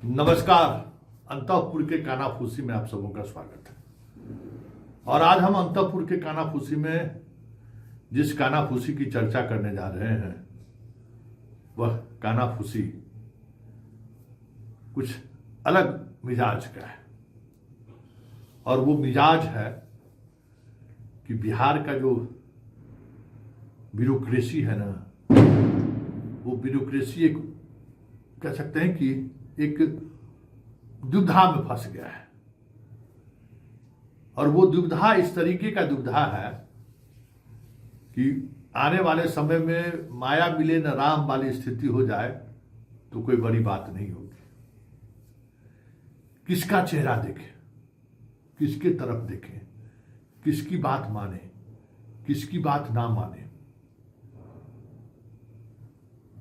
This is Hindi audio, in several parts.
नमस्कार। अंतःपुर के कानाफूसी में आप सबों का स्वागत है। और आज हम अंतःपुर के कानाफूसी में जिस कानाफूसी की चर्चा करने जा रहे हैं वह कानाफूसी कुछ अलग मिजाज का है। और वो मिजाज है कि बिहार का जो ब्यूरोक्रेसी है ना, वो ब्यूरोक्रेसी एक कह सकते हैं कि एक दुविधा में फंस गया है। और वो दुविधा इस तरीके का दुविधा है कि आने वाले समय में माया मिले न राम वाली स्थिति हो जाए तो कोई बड़ी बात नहीं होगी। किसका चेहरा देखें, किसके तरफ देखें, किसकी बात माने, किसकी बात ना माने।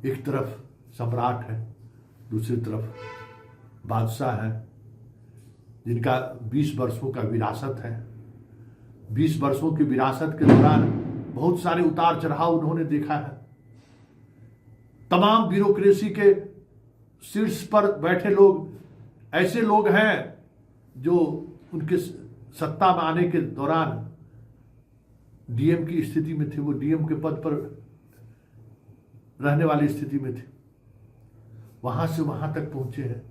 एक तरफ सम्राट है, दूसरी तरफ बादशाह है जिनका 20 वर्षों का विरासत है। 20 वर्षों की विरासत के दौरान बहुत सारे उतार चढ़ाव उन्होंने देखा है। तमाम ब्यूरोक्रेसी के शीर्ष पर बैठे लोग ऐसे लोग हैं जो उनके सत्ता में आने के दौरान डीएम की स्थिति में थे, वो डीएम के पद पर रहने वाली स्थिति में थे, वहां से वहां तक पहुंचे हैं।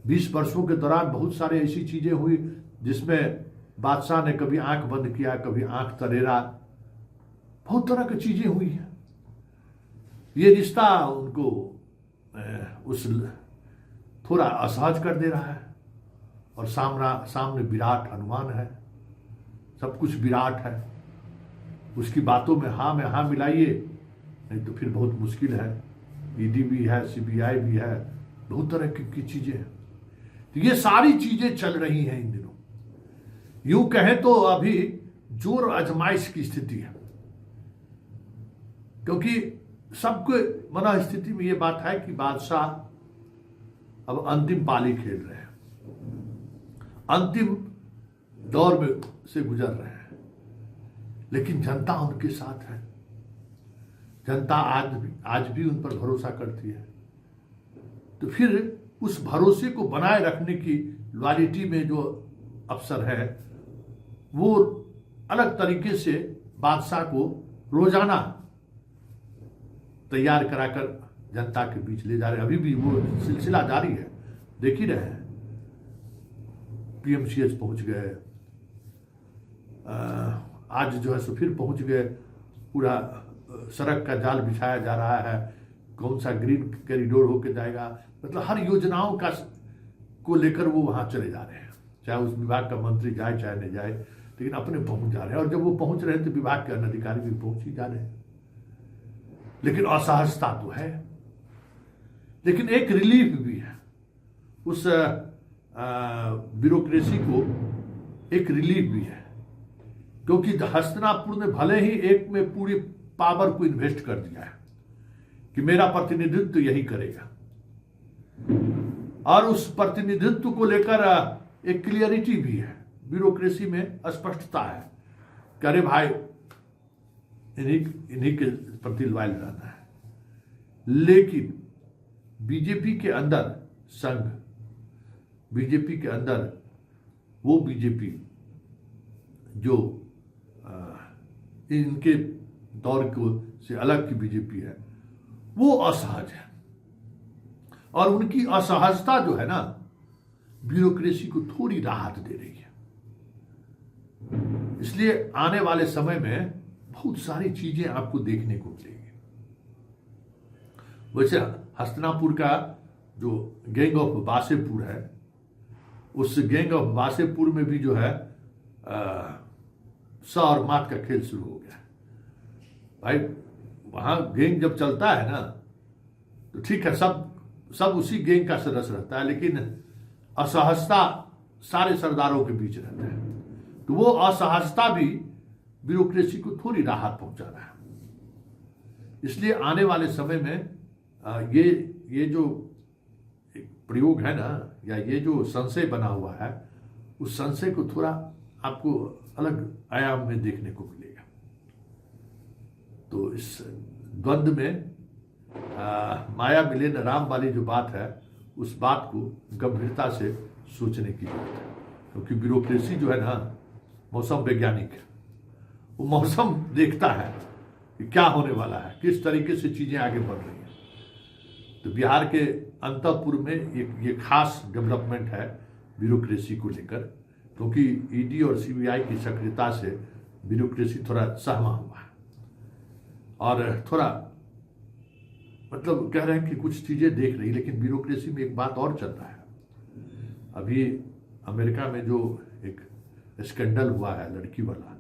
20 वर्षों के दौरान बहुत सारे ऐसी चीजें हुई जिसमें बादशाह ने कभी आंख बंद किया, कभी आंख तरेरा, बहुत तरह की चीजें हुई हैं। ये रिश्ता उनको उस थोड़ा असहज कर दे रहा है। और सामने विराट हनुमान है, सब कुछ विराट है। उसकी बातों में हाँ मिलाइए, नहीं तो फिर बहुत मुश्किल है। ईडी भी है, सीबीआई भी है, बहुत तरह की चीजें हैं। तो ये सारी चीजें चल रही हैं इन दिनों। यूं कहें तो अभी जोर आजमाइश की स्थिति है, क्योंकि सबके मन स्थिति में ये बात है कि बादशाह अब अंतिम पाली खेल रहे हैं, अंतिम दौर में से गुजर रहे हैं। लेकिन जनता उनके साथ है। जनता आज भी उन पर भरोसा करती है। तो फिर उस भरोसे को बनाए रखने की लॉयल्टी में जो अफसर है वो अलग तरीके से बादशाह को रोजाना तैयार कराकर जनता के बीच ले जा रहे हैं। अभी भी वो सिलसिला जारी है, देख ही रहे हैं। पीएमसीएच पहुंच गए, आज जो है सो फिर पहुंच गए। पूरा सड़क का जाल बिछाया जा रहा है, कौन सा ग्रीन कॉरिडोर होके जाएगा, मतलब हर योजनाओं का को लेकर वो वहां चले जा रहे हैं। चाहे उस विभाग का मंत्री जाए चाहे नहीं जाए, लेकिन अपने पहुंच जा रहे हैं। और जब वो पहुंच रहे हैं तो विभाग के अन्य अधिकारी भी पहुंच ही जा रहे हैं। लेकिन असहजता तो है, लेकिन एक रिलीफ भी है। उस ब्यूरोक्रेसी को एक रिलीफ भी है, क्योंकि हस्तिनापुर ने भले ही एक में पूरी पावर को इन्वेस्ट कर दिया है कि मेरा प्रतिनिधित्व यही करेगा, और उस प्रतिनिधित्व को लेकर एक क्लियरिटी भी है, ब्यूरोक्रेसी में स्पष्टता है कि अरे भाई इन्हीं के प्रति लॉयल रहना है। लेकिन बीजेपी के अंदर संघ, बीजेपी के अंदर वो बीजेपी जो इनके दौर को से अलग की बीजेपी है, वो असहज है। और उनकी असहजता जो है ना, ब्यूरोक्रेसी को थोड़ी राहत दे रही है। इसलिए आने वाले समय में बहुत सारी चीजें आपको देखने को मिलेंगी। वैसे हस्तिनापुर का जो गैंग ऑफ वासेपुर है, उस गैंग ऑफ वासेपुर में भी जो है स और मात का खेल शुरू हो गया है। भाई वहां गैंग जब चलता है ना तो ठीक है, सब उसी गैंग का सदस्य रहता है, लेकिन असहजता सारे सरदारों के बीच रहता है। तो वो असहजता भी ब्यूरोक्रेसी को थोड़ी राहत पहुंचा रहा है। इसलिए आने वाले समय में ये जो प्रयोग है ना, या ये जो संशय बना हुआ है, उस संशय को थोड़ा आपको अलग आयाम में देखने को मिलेगा। तो इस द्वंद्व में माया मिले न राम वाली जो बात है उस बात को गंभीरता से सोचने की जरूरत है, क्योंकि ब्यूरोक्रेसी जो है ना, मौसम वैज्ञानिक है। वो मौसम देखता है कि क्या होने वाला है, किस तरीके से चीज़ें आगे बढ़ रही हैं। तो बिहार के अंतःपुर में ये खास डेवलपमेंट है ब्यूरोक्रेसी को लेकर, क्योंकि ईडी और सीबीआई की सक्रियता से ब्यूरोक्रेसी थोड़ा सहमा हुआ है और थोड़ा मतलब कह रहे हैं कि कुछ चीज़ें देख रही, लेकिन ब्यूरोक्रेसी में एक बात और चल रहा है। अभी अमेरिका में जो एक स्कैंडल हुआ है लड़की वाला,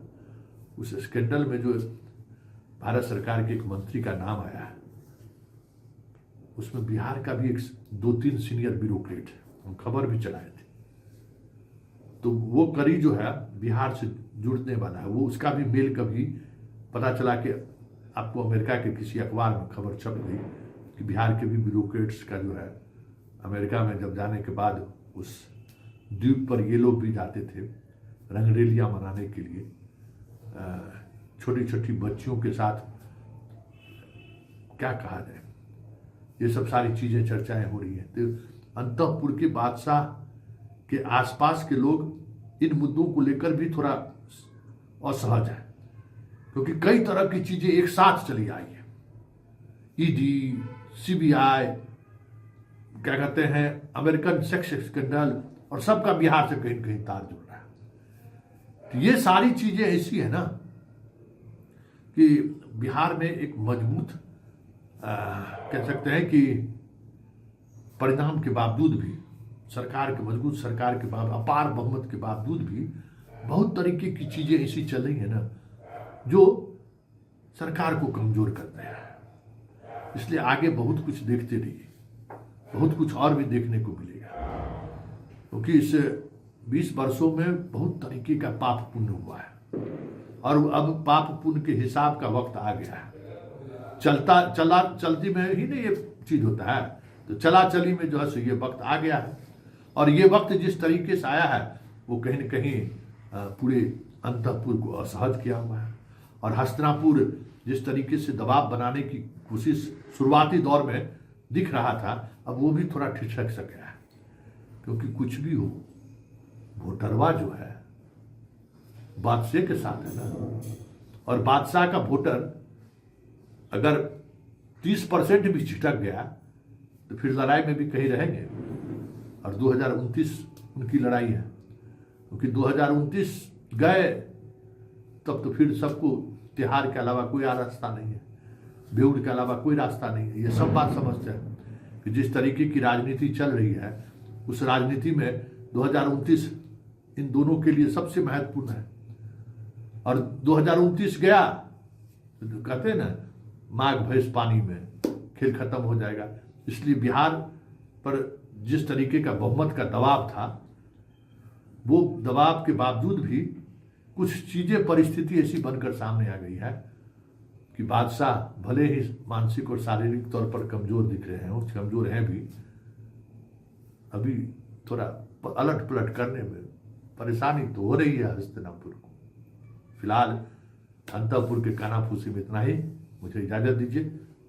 उस स्कैंडल में जो भारत सरकार के एक मंत्री का नाम आया है, उसमें बिहार का भी एक 2-3 सीनियर ब्यूरोक्रेट हम खबर भी चलाए थे। तो वो कड़ी जो है बिहार से जुड़ने वाला है, वो उसका भी मेल कभी पता चला कि आपको अमेरिका के किसी अखबार में खबर छप गई कि बिहार के भी ब्यूरोक्रेट्स का जो है अमेरिका में जब जाने के बाद उस द्वीप पर ये लोग भी जाते थे रंगरेलियां मनाने के लिए, छोटी छोटी बच्चियों के साथ, क्या कहा जाए, ये सब सारी चीज़ें चर्चाएं हो रही हैं। तो अंतःपुर के बादशाह के आसपास के लोग इन मुद्दों को लेकर भी थोड़ा असहज है, क्योंकि कई तरह की चीज़ें एक साथ चली आई है। ईडी, सीबीआई, क्या कहते हैं, अमेरिकन सेक्स स्कैंडल, और सबका बिहार से कहीं कहीं तार जुड़ रहा है। तो ये सारी चीज़ें ऐसी है ना कि बिहार में एक मजबूत कह सकते हैं कि परिणाम के बावजूद भी, सरकार के मजबूत सरकार के बाद, अपार बहुमत के बावजूद भी बहुत तरीके की चीज़ें ऐसी चल रही है ना जो सरकार को कमज़ोर करते हैं। इसलिए आगे बहुत कुछ देखते रहिए, बहुत कुछ और भी देखने को मिलेगा, क्योंकि इस 20 वर्षों में बहुत तरीके का पाप पुण्य हुआ है और अब पाप पुण्य के हिसाब का वक्त आ गया है। चलती में ही नहीं ये चीज़ होता है, तो चला चली में जो है सो ये वक्त आ गया है। और ये वक्त जिस तरीके से आया है वो कहीं न कहीं पूरे अंतःपुर को असहज किया हुआ है। और हस्तिनापुर जिस तरीके से दबाव बनाने की कोशिश शुरुआती दौर में दिख रहा था, अब वो भी थोड़ा ठिठक सा गया है, क्योंकि कुछ भी हो, वोटरवा जो है बादशाह के साथ है ना, और बादशाह का वोटर अगर 30% भी छिटक गया तो फिर लड़ाई में भी कहीं रहेंगे। और 2029 उनकी लड़ाई है, क्योंकि 2029 गए तब तो फिर सबको तिहाड़ के अलावा कोई रास्ता नहीं है, बेउड़ के अलावा कोई रास्ता नहीं है। ये सब बात समझते हैं कि जिस तरीके की राजनीति चल रही है, उस राजनीति में 2029 इन दोनों के लिए सबसे महत्वपूर्ण है। और 2029 गया तो कहते हैं ना, माघ भैंस पानी में, खेल खत्म हो जाएगा। इसलिए बिहार पर जिस तरीके का बहुमत का दबाव था, वो दबाव के बावजूद भी कुछ चीज़ें, परिस्थिति ऐसी बनकर सामने आ गई है कि बादशाह भले ही मानसिक और शारीरिक तौर पर कमज़ोर दिख रहे हैं, कमज़ोर हैं भी, अभी थोड़ा अलट पलट करने में परेशानी तो हो रही है हस्तिनापुर को। फिलहाल अंतःपुर के कानाफूसी में इतना ही, मुझे इजाज़त दीजिए।